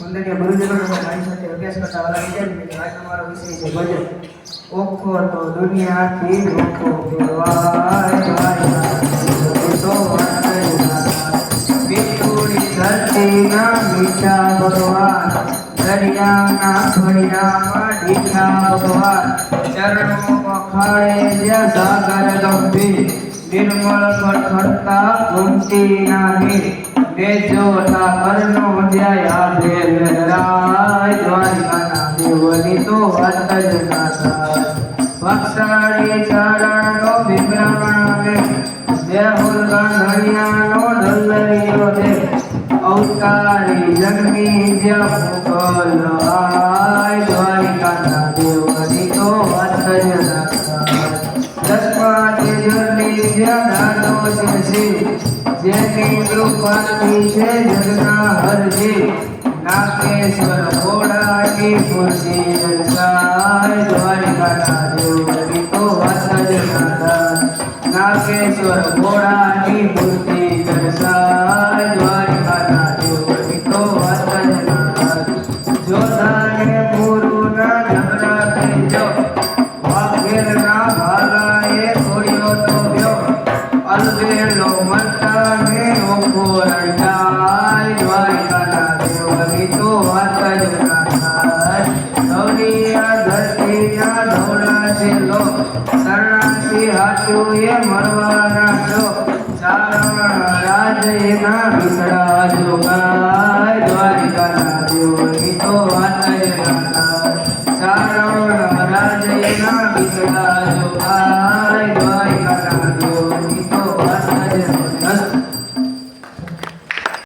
વંદનીય ગુરુજનો મારી સાથે અભ્યાસ કરતા વાલા વિદ્યાર્થી આજ તમારો વિષય છે ભજન. ઓખો તો દુનિયાથી ઓખો ફેરવાય તો વિટુડી ધરતીના મીઠા ભગવાન, દરિયાના ઘડિયામાં ડીઠા ભગવાન, ચરણો વખાડે જ્યાં સાગર ગંભીર, નિર્મળ ખડખડતા ઘૂમતી નાની, બેજો ઠાકરનો જય આભે લહેરાય, દ્વારિકાના દેવની તો વાત જ ના થાય. વક્ષાળી ચરણનો વિભ્રમણ વે, દેહુલ ગાંધણિયાનો ડલ્લરિયો દે, અવતારી જન્મી જ્યાં મોકલ આય, દ્વારિકાના દેવની તો વાત જ ના થાય. દસમા તેજરની જ્યાં દાદો છે શિવ, જેની કૃપાથી છે જગના હરજી, નાગેશ્વર ઘોડાની ખુરશી દર્શાય, દ્વારિકાના દેવની તો વાત જ ના થાય. નાગેશ્વર ઘોડાની ખુરશી દર્શાય, દ્વારિકાના દેવની તો વાત જ ના થાય. જોધાને ગુરુના ઝઘડા થઈ જો, વાઘેરના ભાલાએ છોડ્યો તો વ્યો, અલબેલો મરતાને ઓખો રંટાય, દ્વારિકાના દેવની તો વાત જ ના થાય. ધવલિયા ધરતીના ધવલા છે લો, શરણાથી હાચું એ મળવાના છો, ચારણ રાજ એના ભીતડા જોગાય,